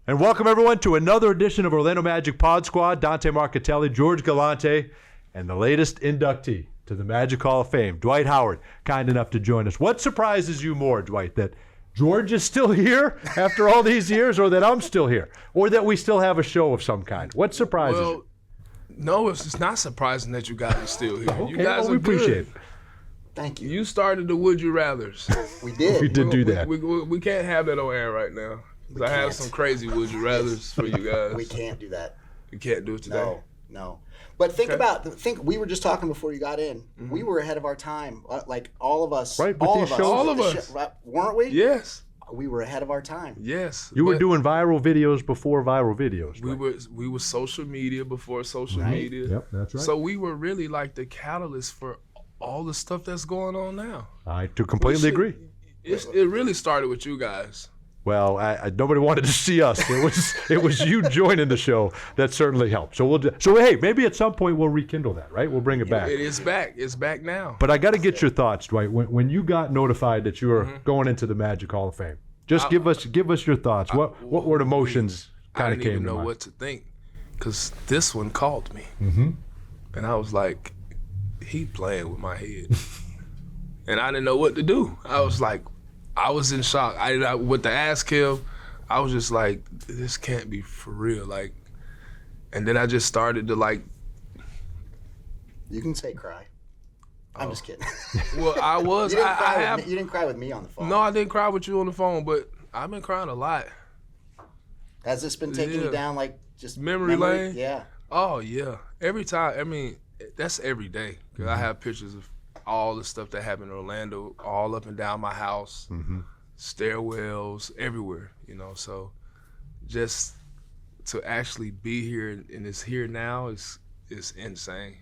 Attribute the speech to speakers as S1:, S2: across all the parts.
S1: And welcome, everyone, to another edition of Orlando Magic Pod Squad. Dante Marchitelli, George Galante, and the latest inductee to the Magic Hall of Fame, Dwight Howard, kind enough to join us. What surprises you more, Dwight, that George is still here after all these years, or that I'm still here, or that we still have a show of some kind? What surprises you?
S2: No, it's not surprising that you guys are still here.
S1: Okay,
S2: you guys
S1: we
S2: are
S1: appreciate
S2: good.
S1: it.
S3: Thank you.
S2: You started the Would You Rathers.
S3: We did.
S1: We did do that.
S2: We can't have that on air right now. 'Cause I have some crazy Would You Rathers for you guys.
S3: We can't do that.
S2: You can't do it today?
S3: No. But think we were just talking before you got in. Mm-hmm. We were ahead of our time. Like all of us.
S1: Right, with
S3: all
S1: these
S3: of
S1: shows.
S2: All of us.
S3: Weren't we?
S2: Yes.
S3: We were ahead of our time.
S2: Yes.
S1: You were doing viral videos before viral videos. Right?
S2: We were social media before social media.
S1: Yep, that's right.
S2: So we were really like the catalyst for all the stuff that's going on now.
S1: I completely agree.
S2: It really started with you guys.
S1: Well, nobody wanted to see us. It was you joining the show that certainly helped. So hey, maybe at some point we'll rekindle that, right? We'll bring it back.
S2: It is back. It's back now.
S1: But I got to get your thoughts, Dwight. When you got notified that you were going into the Magic Hall of Fame, just give us your thoughts. What were the emotions kind of came to mind?
S2: I didn't even know what to think, because this one called me, and I was like, he playing with my head, and I didn't know what to do. I was like. I was in shock. I with the ask him, I was just like, this can't be for real. Like, and then I just started to like.
S3: You can say cry. I'm just kidding.
S2: Well, I was.
S3: You didn't cry with me on the phone.
S2: No, I didn't cry with you on the phone, but I've been crying a lot.
S3: Has this been taking you down like just
S2: memory lane?
S3: Yeah.
S2: Oh yeah. Every time. I mean, that's every day. Cause I have pictures of all the stuff that happened in Orlando, all up and down my house, stairwells, everywhere, so just to actually be here and it's here now is insane,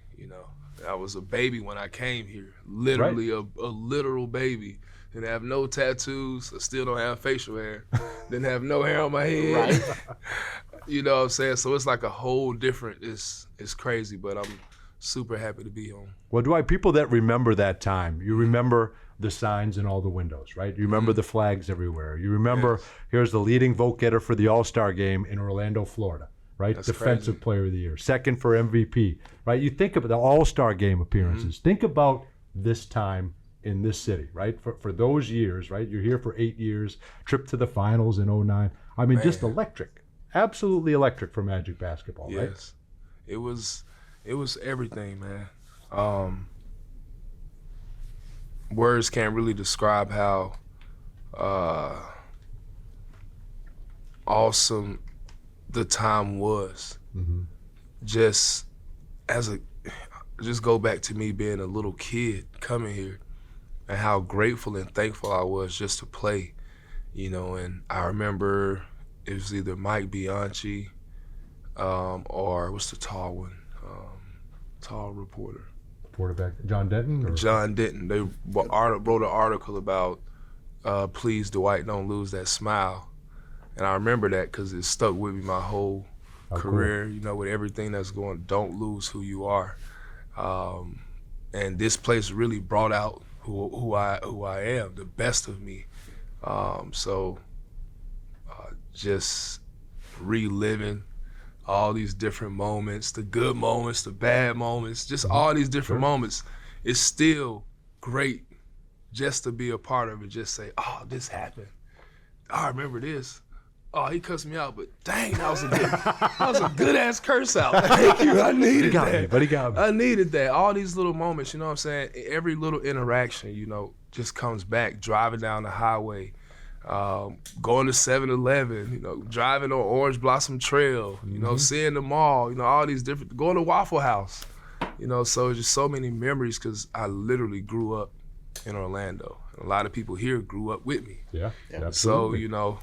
S2: I was a baby when I came here, literally a literal baby. Didn't have no tattoos, I still don't have facial hair, didn't have no hair on my head,
S3: Right.
S2: You know what I'm saying? So it's like a whole different, it's crazy, but I'm super happy to be home.
S1: Well, Dwight, people that remember that time, you remember the signs in all the windows, right? You remember the flags everywhere. You remember here's the leading vote getter for the All-Star game in Orlando, Florida, right?
S2: That's
S1: Defensive
S2: crazy.
S1: Player of the Year, second for MVP, right? You think about the All-Star game appearances. Think about this time in this city, right? For those years, right? You're here for 8 years, trip to the finals in 2009. I mean, just electric, absolutely electric for Magic basketball, right?
S2: Yes, it was everything, man. Words can't really describe how awesome the time was. Just go back to me being a little kid coming here and how grateful and thankful I was just to play, and I remember it was either Mike Bianchi or what's the tall one? Tall reporter.
S1: Quarterback John Denton? Or?
S2: John Denton. They wrote an article about, please, Dwight, don't lose that smile. And I remember that because it stuck with me my whole career, cool. With everything that's going, don't lose who you are. And this place really brought out who I am, the best of me. Just reliving all these different moments, the good moments, the bad moments, just all these different moments. It's still great just to be a part of it, just say, oh, this happened. I remember this. Oh, he cussed me out, but dang, that was a good ass curse out. Thank you, I needed that.
S1: He got me.
S2: I needed that. All these little moments, you know what I'm saying? Every little interaction, just comes back, driving down the highway, going to 7-Eleven, driving on Orange Blossom Trail, seeing the mall, all these different, going to Waffle House, so just so many memories because I literally grew up in Orlando. A lot of people here grew up with me.
S1: Yeah.
S2: Absolutely. So,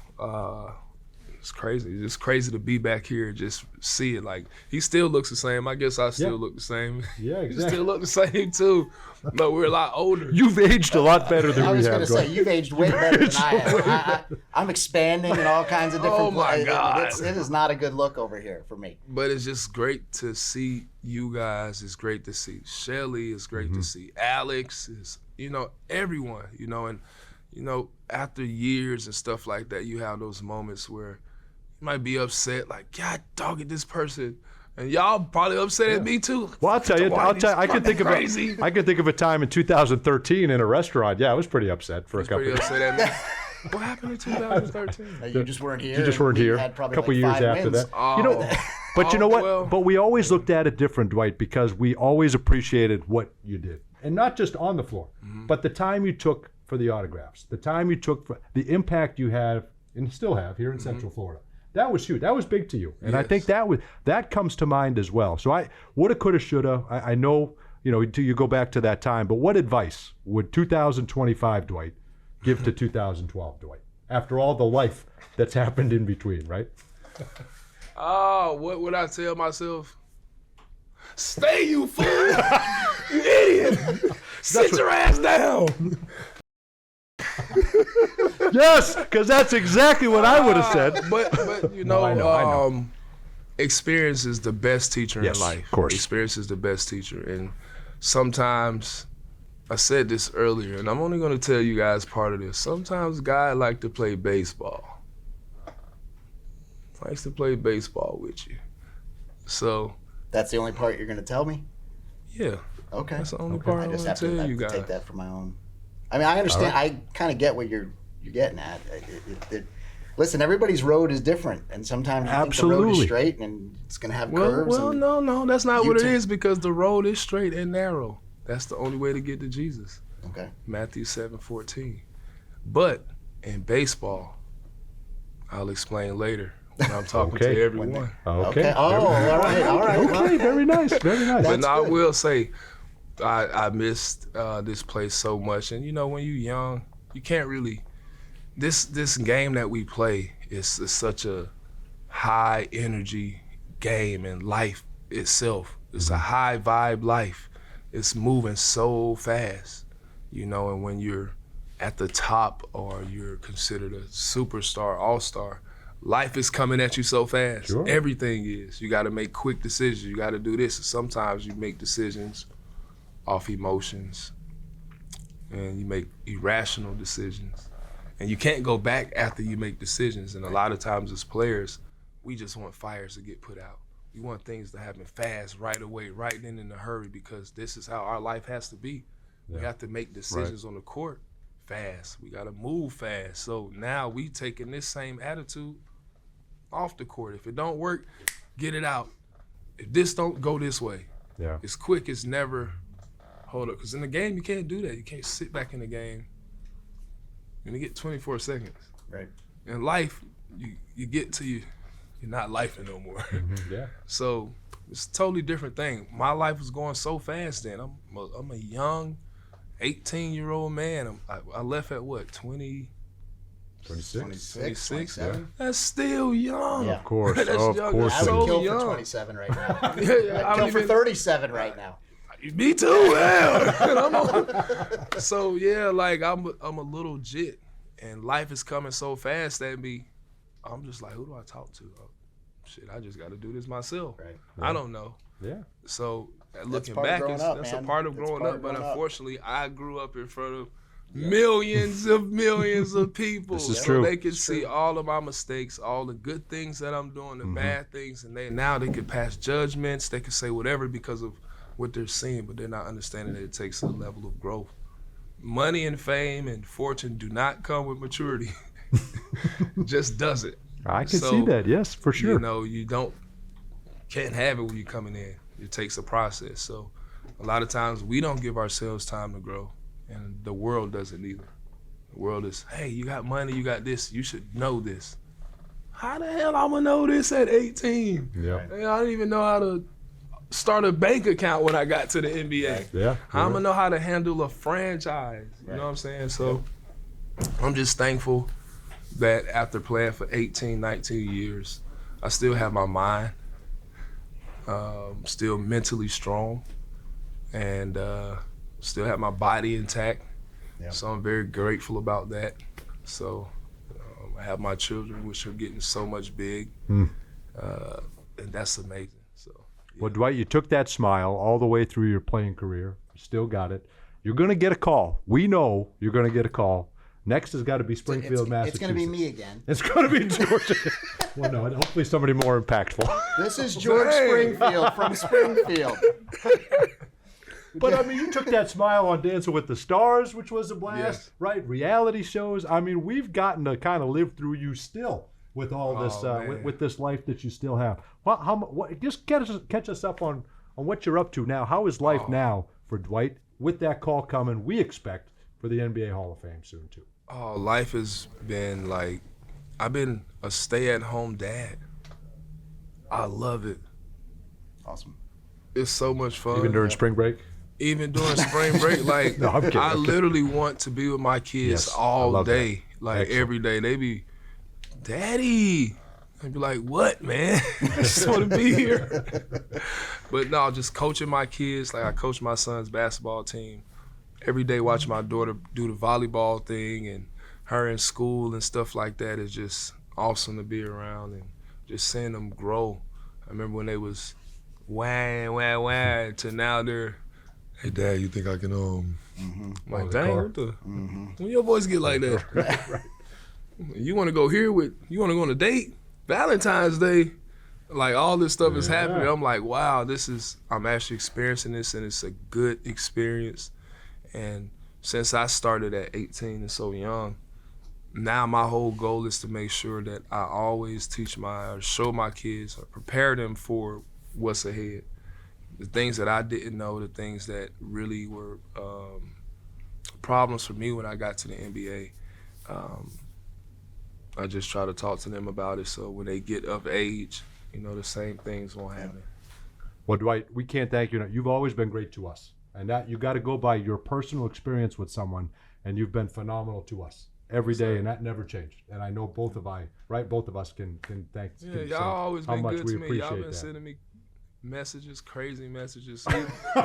S2: it's crazy. It's crazy to be back here and just see it. Like, he still looks the same. I guess I still look the same.
S1: Yeah, exactly.
S2: You still look the same too, but we're a lot older.
S1: You've aged a lot better than we have.
S3: I was going to say, you've aged way better than I have. I'm expanding in all kinds of different
S2: Oh, my God.
S3: It is not a good look over here for me.
S2: But it's just great to see you guys. It's great to see Shelly. It's great to see Alex. It's, everyone, and, after years and stuff like that, you have those moments where, might be upset, like, God dog at this person. And y'all probably upset at me too.
S1: Well, I'll tell you. I can think of a time in 2013 in a restaurant. Yeah, I was pretty upset for a couple.
S2: Pretty upset at me. What happened in 2013?
S3: You just weren't here.
S1: You just weren't here.
S3: Had
S1: A couple years
S3: 5
S1: after
S3: wins.
S1: that. But you know what?
S2: Well,
S1: but we always looked at it different, Dwight, because we always appreciated what you did, and not just on the floor, but the time you took for the autographs, the time you took for the impact you have and still have here in Central Florida. That was huge. That was big to you, and I think that comes to mind as well. So I woulda, coulda, shoulda. I know you go back to that time, but what advice would 2025 Dwight give to 2012 Dwight after all the life that's happened in between, right?
S2: Oh, what would I tell myself? Stay, you fool! You idiot! Sit your ass down!
S1: Yes, because that's exactly what I would have said.
S2: But you know,
S1: I know.
S2: Experience is the best teacher
S1: Yes,
S2: in life.
S1: of course.
S2: Experience is the best teacher. And sometimes, I said this earlier, and I'm only going to tell you guys part of this. Sometimes guys like to play baseball. Likes to play baseball with you. So.
S3: That's the only part you're going to tell me?
S2: Yeah.
S3: Okay.
S2: That's the only part
S3: I
S2: I'm
S3: just
S2: going
S3: have
S2: to tell
S3: to
S2: you guys.
S3: take that for my own. I mean, I understand. I kind of get what you're getting at. Listen, everybody's road is different, and sometimes you think the road is
S1: Absolutely.
S3: straight and it's going to have curves.
S2: Well,
S3: and
S2: no, that's not what it
S3: U-turn.
S2: is, because the road is straight and narrow. That's the only way to get to Jesus.
S3: Okay.
S2: Matthew 7:14. But in baseball, I'll explain later when I'm talking
S1: Okay.
S2: to everyone.
S1: Okay.
S3: Oh, all right.
S1: Okay. Very nice. Very nice.
S2: But
S3: That's
S2: I
S3: good.
S2: will say, I missed this place so much. And when you're young, you can't really. This game that we play is such a high energy game, and life itself. It's a high vibe life. It's moving so fast, and when you're at the top or you're considered a superstar, all-star, life is coming at you so fast.
S1: Sure.
S2: Everything is. You got to make quick decisions. You got to do this. Sometimes you make decisions off emotions, and you make irrational decisions. And you can't go back after you make decisions. And a lot of times as players, we just want fires to get put out. We want things to happen fast, right away, right then in a hurry, because this is how our life has to be. We have to make decisions on the court fast. We got to move fast. So now we taking this same attitude off the court. If it don't work, get it out. If this don't go this way, it's quick. It's never hold up. Because in the game, you can't do that. You can't sit back in the game. You're gonna get 24 seconds.
S3: Right.
S2: In life, you get to you're not lifing no more.
S1: Yeah.
S2: So it's a totally different thing. My life was going so fast then. I'm a young 18-year-old man. I left at what, 20?
S1: 26.
S2: 26?
S3: Yeah.
S2: That's still young.
S3: Yeah.
S1: Of course.
S2: That's
S1: Of
S2: young.
S1: course.
S3: I
S2: So
S3: would kill
S2: young.
S3: for 27 right now.
S2: Yeah, I
S3: I'd kill
S2: don't
S3: for
S2: even,
S3: 37 right now.
S2: Me too. Yeah. So yeah, like I'm a little jit, and life is coming so fast at me. I'm just like, who do I talk to? Oh, shit, I just got to do this myself.
S3: Right.
S2: I don't know.
S1: Yeah.
S2: So looking
S3: part of
S2: back,
S3: growing up,
S2: that's
S3: man.
S2: a part of
S3: That's
S2: growing
S3: part
S2: up.
S3: of
S2: But
S3: growing up.
S2: unfortunately, I grew up in front of millions of people.
S1: This is
S2: so
S1: true.
S2: they can see all of my mistakes, all the good things that I'm doing, the bad things, and now they can pass judgments. They can say whatever because of what they're seeing, but they're not understanding that it takes a level of growth. Money and fame and fortune do not come with maturity. It just doesn't.
S1: I can see that. Yes, for sure.
S2: You can't have it when you're coming in. It takes a process. So a lot of times we don't give ourselves time to grow, and the world doesn't either. The world is, hey, you got money, you got this, you should know this. How the hell I'm gonna know this at 18?
S1: Yeah.
S2: Man, I didn't even know how to start a bank account when I got to the NBA.
S1: Yeah.
S2: I'm gonna know how to handle a franchise. You know what I'm saying? So I'm just thankful that after playing for 18, 19 years, I still have my mind, still mentally strong, and still have my body intact.
S3: Yeah.
S2: So I'm very grateful about that. So I have my children, which are getting so much big, and that's amazing. So. Yeah.
S1: Well, Dwight, you took that smile all the way through your playing career. You still got it. You're going to get a call. We know you're going to get a call Next has got to be Springfield, Massachusetts.
S3: It's going to be me again.
S1: It's going to be George. Well, no, hopefully somebody more impactful.
S3: This is George Springfield from Springfield.
S1: But, I mean, you took that smile on Dancing with the Stars, which was a blast,
S2: Yes.
S1: right? Reality shows. I mean, we've gotten to kind of live through you still with all this, with this life that you still have. Just catch us up on what you're up to now. How is life now for Dwight with that call coming, we expect, for the NBA Hall of Fame soon, too?
S2: Oh, life has been like, I've been a stay-at-home dad. I love it.
S3: Awesome.
S2: It's so much fun.
S1: Even during spring break?
S2: Even during spring break, like,
S1: No, I'm kidding,
S2: I
S1: I'm kidding.
S2: literally want to be with my kids
S1: Yes, I
S2: all
S1: love
S2: day.
S1: that.
S2: Like,
S1: Excellent.
S2: every day. They be, Daddy. I'd be like, what, man? I just want to be here. But no, just coaching my kids. Like, I coach my son's basketball team. Every day watching my daughter do the volleyball thing and her in school and stuff like that is just awesome to be around and just seeing them grow. I remember when they was wah, to now they're, hey, Dad, you think I can, I'm like, dang, what the, when your boys get like that?
S1: Right.
S2: You want to go here you want to go on a date? Valentine's Day, like all this stuff is happening. I'm like, wow, I'm actually experiencing this and it's a good experience. And since I started at 18 and so young, now my whole goal is to make sure that I always show my kids or prepare them for what's ahead. The things that I didn't know, the things that really were problems for me when I got to the NBA. I just try to talk to them about it so when they get of age, the same things won't happen.
S1: Well, Dwight, we can't thank you enough. You've always been great to us. And that you got to go by your personal experience with someone, and you've been phenomenal to us every day, and that never changed. And I know both of us can thank.
S2: Yeah,
S1: can
S2: y'all
S1: say
S2: always
S1: how
S2: been
S1: much
S2: good
S1: we
S2: to me. Y'all
S1: appreciate
S2: been
S1: that.
S2: sending me messages, crazy messages.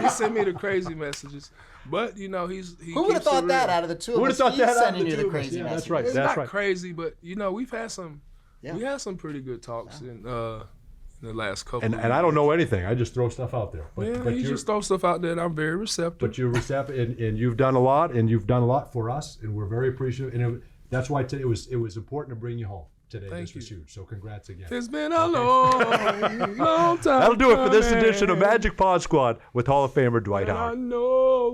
S2: He sent me the crazy messages, but he
S3: Who would have
S2: keeps
S3: thought
S2: it
S3: that
S2: real.
S3: out of the two
S1: Who
S3: of
S1: would
S3: us?
S1: have thought
S3: He's
S1: that out of
S3: sending
S1: the
S3: you
S1: two
S3: the
S1: of us?
S3: crazy
S1: Yeah,
S3: messages.
S1: that's right.
S2: It's
S1: That's
S2: not
S1: right.
S2: crazy, but we've had some.
S3: Yeah.
S2: We had some pretty good talks in the last couple.
S1: And
S2: of
S1: I
S2: years.
S1: don't know anything. I just throw stuff out there. But
S2: Yeah,
S1: but
S2: you
S1: you're,
S2: just throw stuff out there, and I'm very receptive.
S1: but you're receptive, and you've done a lot, and you've done a lot for us, and we're very appreciative. And that's why today it was important to bring you home today.
S2: Thank
S1: This was
S2: you.
S1: huge. So congrats again.
S2: It's been a long time.
S1: That'll do it for this
S2: coming,
S1: edition of Magic Pod Squad with Hall of Famer Dwight
S2: and
S1: Howard.
S2: I know